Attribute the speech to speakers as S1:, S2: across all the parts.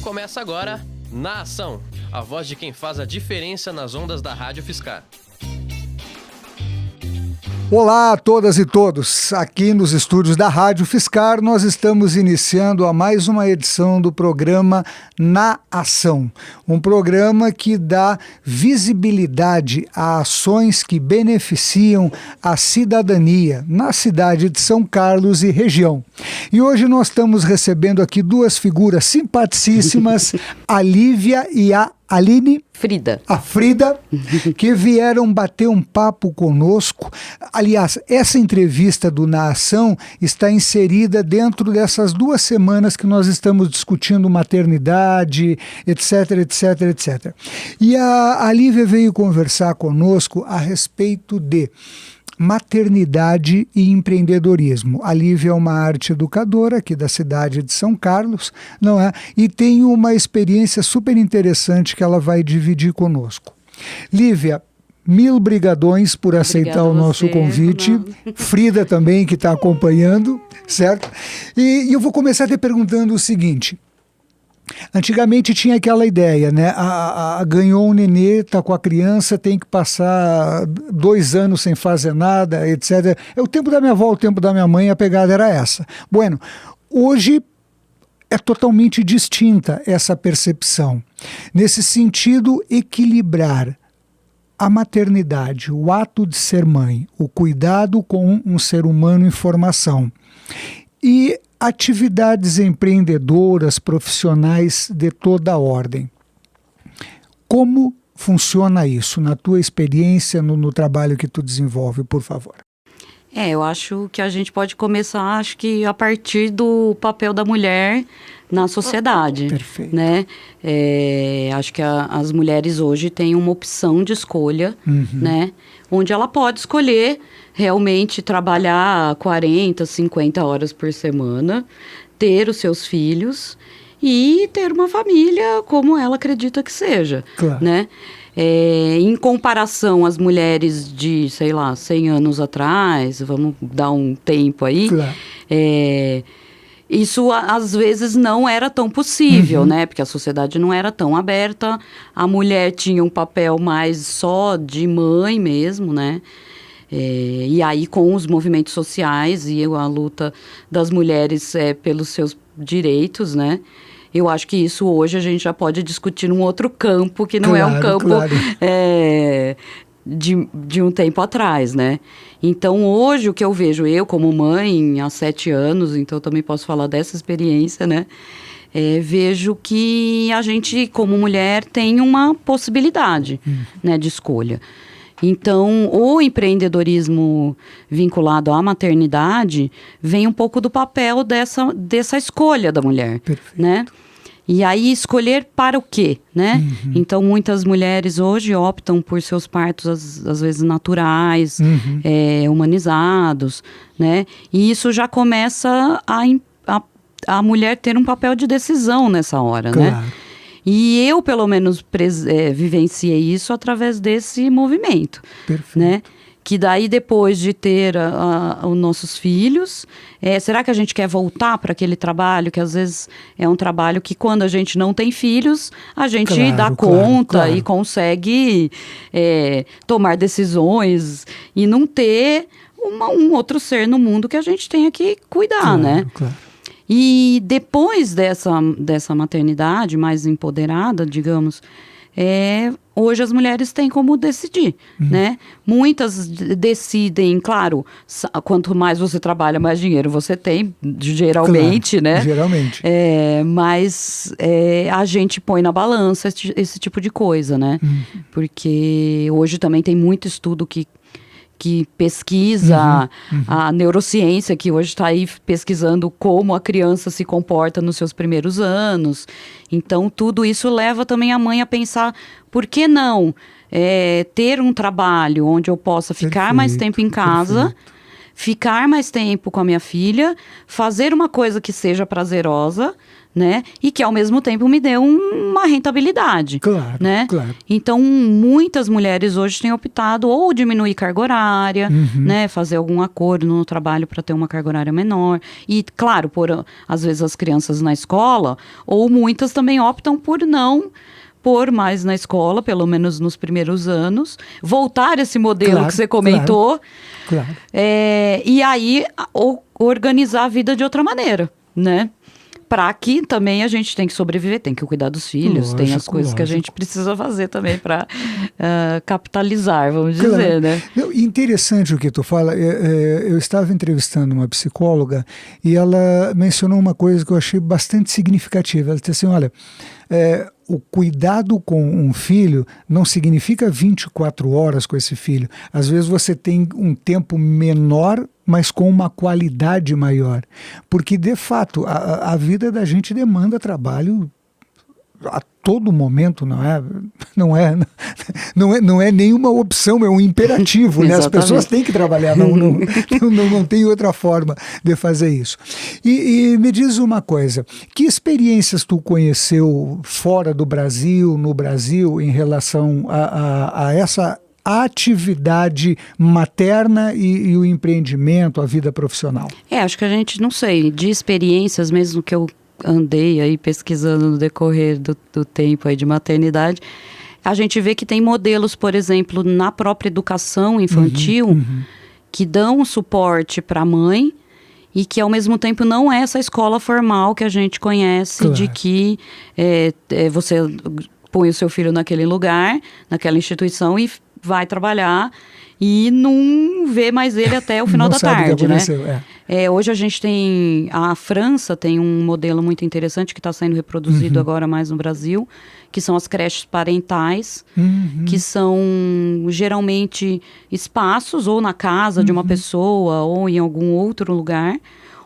S1: Começa agora, Na Ação, a voz de quem faz a diferença nas ondas da Rádio Fiscar.
S2: Olá a todas e todos, aqui nos estúdios da Rádio Fiscar nós estamos iniciando a mais uma edição do programa Na Ação, um programa que dá visibilidade a ações que beneficiam a cidadania na cidade de São Carlos e região. E hoje nós estamos recebendo aqui duas figuras simpaticíssimas, a Lívia e a Aline.
S3: A
S2: Frida, que vieram bater um papo conosco. Aliás, essa entrevista do Na Ação está inserida dentro dessas 2 semanas que nós estamos discutindo maternidade, etc, etc, etc. E a Lívia veio conversar conosco a respeito de maternidade e empreendedorismo. A Lívia é uma arte educadora aqui da cidade de São Carlos, não é? E tem uma experiência super interessante que ela vai dividir conosco. Lívia, 1000 brigadões por aceitar o nosso convite. Frida também, que está acompanhando, certo? E eu vou começar te perguntando o seguinte. Antigamente tinha aquela ideia, né? Ganhou um nenê, tá com a criança, tem que passar 2 anos sem fazer nada, etc. É o tempo da minha avó, o tempo da minha mãe, a pegada era essa. Bueno, hoje é totalmente distinta essa percepção. Nesse sentido, equilibrar a maternidade, o ato de ser mãe, o cuidado com um ser humano em formação e atividades empreendedoras, profissionais de toda a ordem. Como funciona isso na tua experiência, no trabalho que tu desenvolve, por favor?
S3: Eu acho que a gente pode começar, a partir do papel da mulher na sociedade.
S2: Perfeito.
S3: Né? Acho que as mulheres hoje têm uma opção de escolha, né? Onde ela pode escolher realmente trabalhar 40, 50 horas por semana, ter os seus filhos e ter uma família como ela acredita que seja,
S2: claro.
S3: Né? Em comparação às mulheres de, 100 anos atrás, vamos dar um tempo aí,
S2: claro.
S3: Isso às vezes não era tão possível, né? Porque a sociedade não era tão aberta, a mulher tinha um papel mais só de mãe mesmo, né? E aí com os movimentos sociais e a luta das mulheres pelos seus direitos, né? Eu acho que isso hoje a gente já pode discutir num outro campo, que não
S2: claro,
S3: é um campo
S2: claro.
S3: De um tempo atrás, né? Então, hoje, o que eu vejo, eu como mãe, há 7 anos, então eu também posso falar dessa experiência, né? Vejo que a gente, como mulher, tem uma possibilidade, né, de escolha. Então, o empreendedorismo vinculado à maternidade vem um pouco do papel dessa escolha da mulher,
S2: perfeito.
S3: Né? E aí, escolher para o quê, né? Então, muitas mulheres hoje optam por seus partos, às vezes, naturais, humanizados, né? E isso já começa a mulher ter um papel de decisão nessa hora,
S2: claro.
S3: Né? E eu, pelo menos, vivenciei isso através desse movimento,
S2: perfeito.
S3: Né? Que daí, depois de ter os nossos filhos, será que a gente quer voltar para aquele trabalho, que às vezes é um trabalho que quando a gente não tem filhos, a gente
S2: claro,
S3: dá conta
S2: claro.
S3: E consegue tomar decisões e não ter um outro ser no mundo que a gente tenha que cuidar,
S2: claro,
S3: né?
S2: Claro.
S3: E depois dessa maternidade mais empoderada, digamos, hoje as mulheres têm como decidir, né? Muitas decidem, claro, quanto mais você trabalha, mais dinheiro você tem, geralmente,
S2: claro,
S3: né?
S2: Geralmente.
S3: Mas a gente põe na balança esse tipo de coisa, né? Porque hoje também tem muito estudo que pesquisa a neurociência, que hoje está aí pesquisando como a criança se comporta nos seus primeiros anos. Então, tudo isso leva também a mãe a pensar, por que não ter um trabalho onde eu possa ficar mais tempo em casa, ficar mais tempo com a minha filha, fazer uma coisa que seja prazerosa, né? E que ao mesmo tempo me dê uma rentabilidade.
S2: Claro,
S3: né?
S2: claro.
S3: Então, muitas mulheres hoje têm optado ou diminuir carga horária, né? Fazer algum acordo no trabalho para ter uma carga horária menor. E, claro, por às vezes as crianças na escola, ou muitas também optam por não pôr mais na escola, pelo menos nos primeiros anos, voltar esse modelo
S2: Claro,
S3: que você comentou,
S2: Claro.
S3: e aí organizar a vida de outra maneira, né? Para que também a gente tem que sobreviver, tem que cuidar dos filhos, tem as coisas que a gente precisa fazer também para capitalizar, vamos dizer, né?
S2: Não, interessante o que tu fala. Eu estava entrevistando uma psicóloga e ela mencionou uma coisa que eu achei bastante significativa. Ela disse assim, olha, o cuidado com um filho não significa 24 horas com esse filho. Às vezes você tem um tempo menor, mas com uma qualidade maior. Porque, de fato, a vida da gente demanda trabalho a todo momento, não é nenhuma opção, é um imperativo, né? As pessoas têm que trabalhar, não tem outra forma de fazer isso. E me diz uma coisa, que experiências tu conheceu fora do Brasil, no Brasil, em relação a essa atividade materna e o empreendimento, a vida profissional?
S3: Acho que a gente, não sei, de experiências mesmo que eu andei aí pesquisando no decorrer do tempo aí de maternidade, a gente vê que tem modelos, por exemplo, na própria educação infantil, que dão suporte para a mãe e que, ao mesmo tempo, não é essa escola formal que a gente conhece, claro, de que você põe o seu filho naquele lugar, naquela instituição e vai trabalhar e não vê mais ele até o final da tarde, né? Hoje a gente tem, a França tem um modelo muito interessante que está sendo reproduzido agora mais no Brasil, que são as creches parentais, que são geralmente espaços ou na casa de uma pessoa ou em algum outro lugar,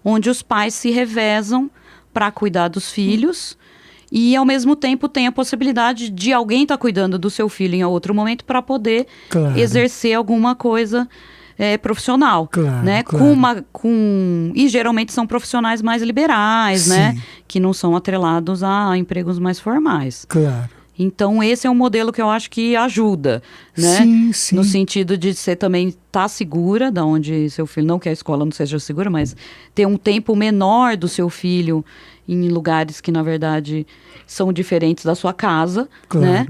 S3: onde os pais se revezam para cuidar dos filhos. E, ao mesmo tempo, tem a possibilidade de alguém estar cuidando do seu filho em outro momento para poder exercer alguma coisa profissional, né? E geralmente são profissionais mais liberais, né? Que não são atrelados a empregos mais formais. Então, esse é um modelo que eu acho que ajuda, né? Sim. No sentido de você também estar segura, de onde seu filho, não que a escola não seja segura, mas ter um tempo menor do seu filho em lugares que, na verdade, são diferentes da sua casa, né?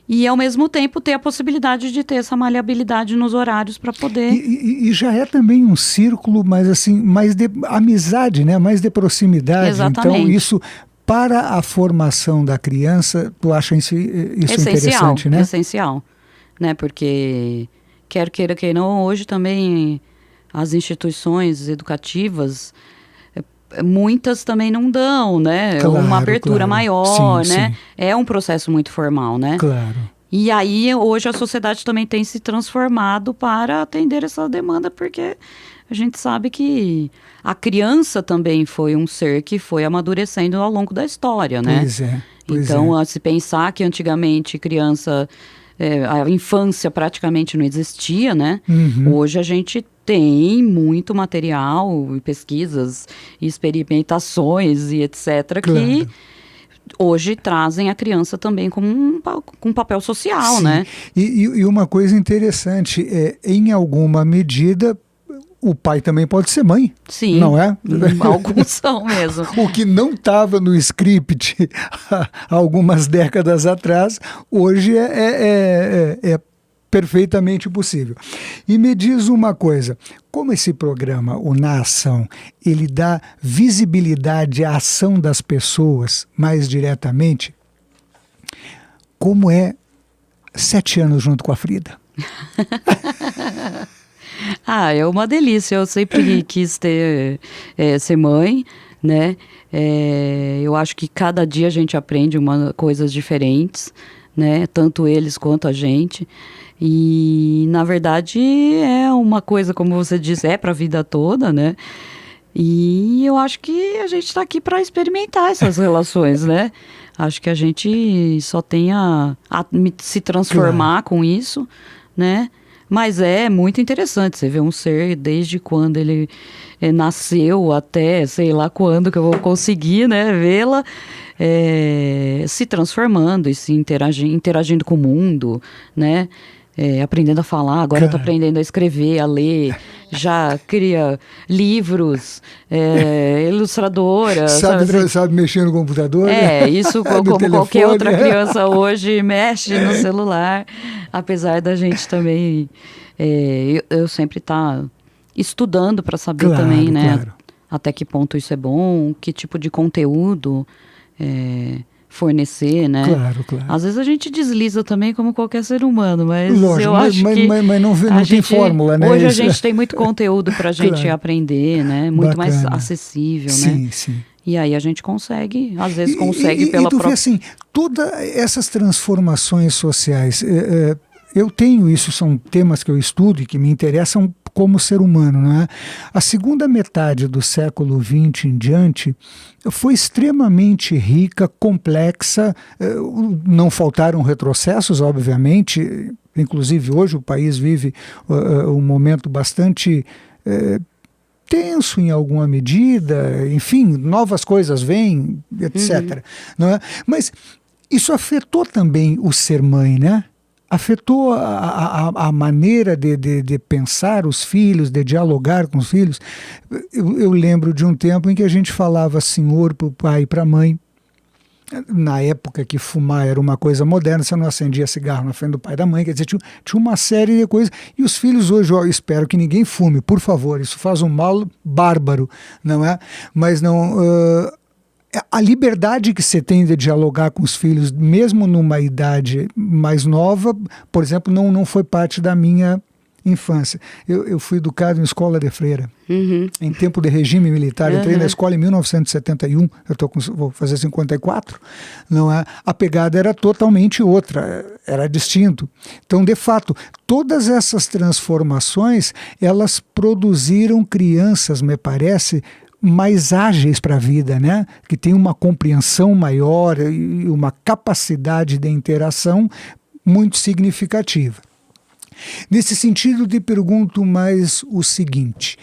S3: E, ao mesmo tempo, ter a possibilidade de ter essa maleabilidade nos horários para poder...
S2: E já é também um círculo mais de amizade, né? Mais de proximidade.
S3: Exatamente.
S2: Então, isso, para a formação da criança, tu acha isso interessante, né?
S3: Essencial, né? Porque, quer queira, quer não, hoje também as instituições educativas... muitas também não dão, né? Uma abertura maior, né? Sim. É um processo muito formal, né? E aí, hoje, a sociedade também tem se transformado para atender essa demanda, porque a gente sabe que a criança também foi um ser que foi amadurecendo ao longo da história, né? Então, se pensar que antigamente criança... a infância praticamente não existia, né? Hoje a gente tem muito material, pesquisas, experimentações e etc. que hoje trazem a criança também como um papel social, né?
S2: E uma coisa interessante, em alguma medida, o pai também pode ser mãe.
S3: Sim.
S2: Não é?
S3: Alguns são mesmo.
S2: O que não estava no script há algumas décadas atrás, hoje é perfeitamente possível. E me diz uma coisa, como esse programa, o Na Ação, ele dá visibilidade à ação das pessoas mais diretamente, como é 7 anos junto com a Frida?
S3: É uma delícia. Eu sempre quis ser mãe, né? Eu acho que cada dia a gente aprende coisas diferentes, né? Tanto eles quanto a gente. E, na verdade, é uma coisa, como você disse, é para a vida toda, né? E eu acho que a gente está aqui para experimentar essas relações, né? Acho que a gente só tem a se transformar com isso, né? Mas é muito interessante, você vê um ser desde quando ele nasceu até, sei lá quando que eu vou conseguir, né, vê-la se transformando e se interagindo com o mundo, né, aprendendo a falar, agora eu tô aprendendo a escrever, a ler, já cria livros, ilustradora.
S2: Sabe mexer no computador?
S3: Isso como qualquer outra criança hoje mexe no celular, apesar da gente também, eu sempre tá estudando para saber também, né, até que ponto isso é bom, que tipo de conteúdo fornecer, né?
S2: Claro.
S3: Às vezes a gente desliza também como qualquer ser humano, mas
S2: lógico,
S3: eu acho que...
S2: Mas não tem fórmula, né?
S3: Hoje a gente tem muito conteúdo pra gente aprender, né? Muito mais acessível, né?
S2: Sim.
S3: E aí a gente consegue, às vezes consegue pela própria...
S2: vê assim, todas essas transformações sociais, eu tenho isso, são temas que eu estudo e que me interessam como ser humano, não é? A segunda metade do século XX em diante foi extremamente rica, complexa, não faltaram retrocessos, obviamente, inclusive hoje o país vive um momento bastante tenso em alguma medida, enfim, novas coisas vêm, etc. Não é? Mas isso afetou também o ser mãe, né? Afetou a maneira de pensar os filhos, de dialogar com os filhos. Eu lembro de um tempo em que a gente falava senhor para o pai e para a mãe. Na época que fumar era uma coisa moderna, você não acendia cigarro na frente do pai e da mãe, quer dizer, tinha uma série de coisas. E os filhos hoje, eu espero que ninguém fume, por favor, isso faz um mal bárbaro, não é? Mas não... a liberdade que você tem de dialogar com os filhos, mesmo numa idade mais nova, por exemplo, não foi parte da minha infância. Eu fui educado em escola de freira, em tempo de regime militar. Entrei na escola em 1971, vou fazer 54, não é? A pegada era totalmente outra, era distinto. Então, de fato, todas essas transformações, elas produziram crianças, me parece, mais ágeis para a vida, né? Que tem uma compreensão maior e uma capacidade de interação muito significativa. Nesse sentido, te pergunto mais o seguinte,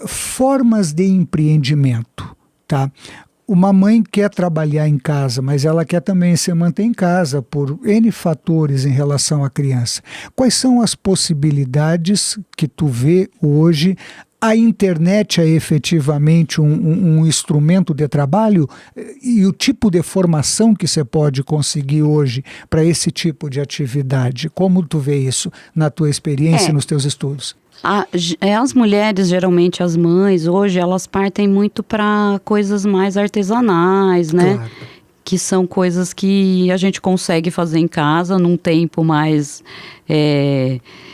S2: formas de empreendimento, tá? Uma mãe quer trabalhar em casa, mas ela quer também se manter em casa por N fatores em relação à criança. Quais são as possibilidades que tu vê hoje? A internet é efetivamente um instrumento de trabalho e o tipo de formação que você pode conseguir hoje para esse tipo de atividade? Como tu vê isso na tua experiência, nos teus estudos?
S3: As mulheres, geralmente as mães, hoje elas partem muito para coisas mais artesanais, né?
S2: Claro.
S3: Que são coisas que a gente consegue fazer em casa num tempo mais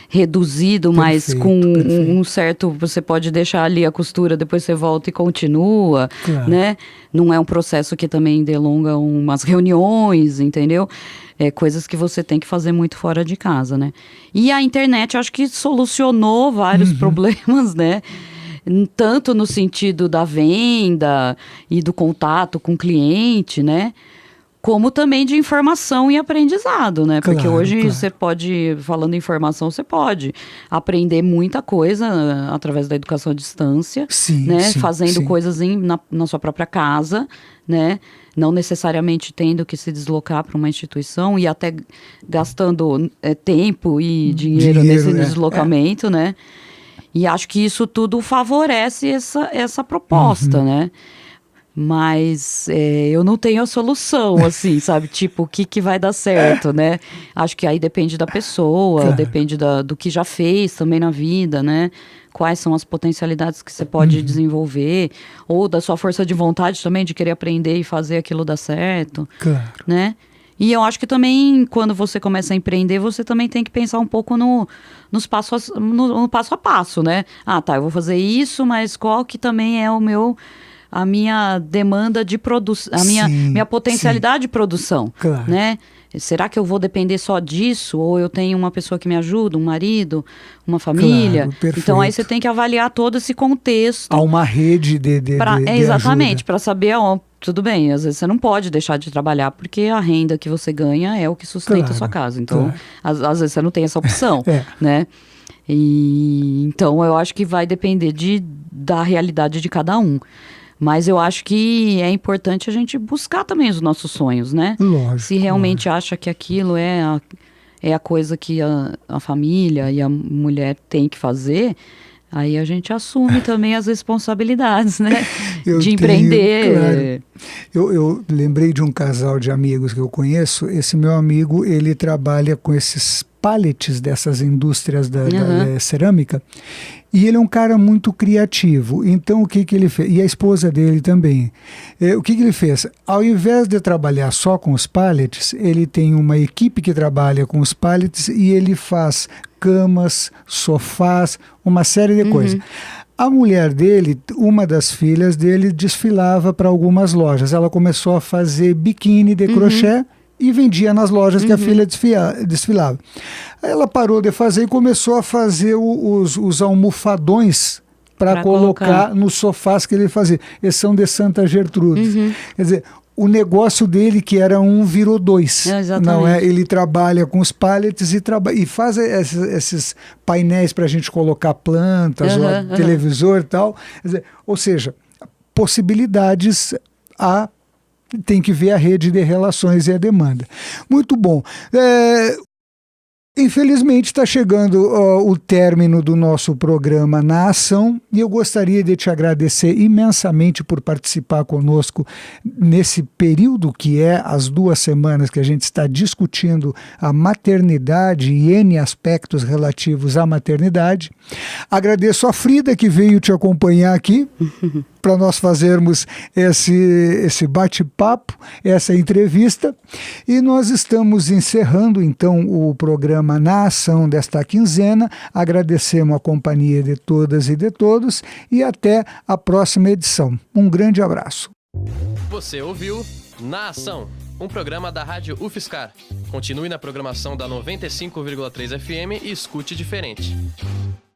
S3: reduzido, mas com um certo... Você pode deixar ali a costura, depois você volta e continua, né? Não é um processo que também delonga umas reuniões, entendeu? Coisas que você tem que fazer muito fora de casa, né? E a internet, eu acho que solucionou vários problemas, né? Tanto no sentido da venda e do contato com o cliente, né? Como também de informação e aprendizado, né? Porque hoje você pode, falando em informação, você pode aprender muita coisa através da educação à distância, né? Fazendo coisas na sua própria casa, né? Não necessariamente tendo que se deslocar para uma instituição e até gastando tempo e dinheiro nesse deslocamento, né? E acho que isso tudo favorece essa proposta, né? Mas eu não tenho a solução, assim, sabe? Tipo, o que vai dar certo, né? Acho que aí depende da pessoa, depende do que já fez também na vida, né? Quais são as potencialidades que você pode desenvolver, ou da sua força de vontade também, de querer aprender e fazer aquilo dar certo, né? E eu acho que também, quando você começa a empreender, você também tem que pensar um pouco no passo a passo, né? Eu vou fazer isso, mas qual que também é a minha demanda de produção, a minha potencialidade de produção, né? Será que eu vou depender só disso? Ou eu tenho uma pessoa que me ajuda, um marido, uma família? Então aí você tem que avaliar todo esse contexto.
S2: Há uma rede de
S3: exatamente, para saber, tudo bem, às vezes você não pode deixar de trabalhar, porque a renda que você ganha é o que sustenta a sua casa. Então, às vezes você não tem essa opção, né? E então eu acho que vai depender da realidade de cada um. Mas eu acho que é importante a gente buscar também os nossos sonhos, né?
S2: Lógico.
S3: Se realmente acha que aquilo é a coisa que a família e a mulher tem que fazer, aí a gente assume também as responsabilidades, né? De empreender.
S2: Claro. Eu lembrei de um casal de amigos que eu conheço. Esse meu amigo, ele trabalha com esses pallets dessas indústrias da cerâmica. E ele é um cara muito criativo. Então, o que ele fez? E a esposa dele também. O que ele fez? Ao invés de trabalhar só com os pallets, ele tem uma equipe que trabalha com os pallets e ele faz camas, sofás, uma série de coisas. A mulher dele, uma das filhas dele, desfilava para algumas lojas. Ela começou a fazer biquíni de crochê e vendia nas lojas que a filha desfilava. Aí ela parou de fazer e começou a fazer os almofadões para colocar nos sofás que ele fazia. Esses são de Santa Gertrudes. Quer dizer, o negócio dele, que era um, virou dois. Não é? Ele trabalha com os pallets e faz esses painéis para a gente colocar plantas, televisor e tal. Quer dizer, ou seja, possibilidades tem que ver a rede de relações e a demanda. Muito bom. Infelizmente está chegando o término do nosso programa Na Ação e eu gostaria de te agradecer imensamente por participar conosco nesse período que é as 2 semanas que a gente está discutindo a maternidade e N aspectos relativos à maternidade. Agradeço a Frida que veio te acompanhar aqui para nós fazermos esse bate-papo, essa entrevista. E nós estamos encerrando, então, o programa Na Ação desta quinzena. Agradecemos a companhia de todas e de todos e até a próxima edição. Um grande abraço.
S1: Você ouviu Na Ação, um programa da Rádio UFSCar. Continue na programação da 95,3 FM e escute diferente.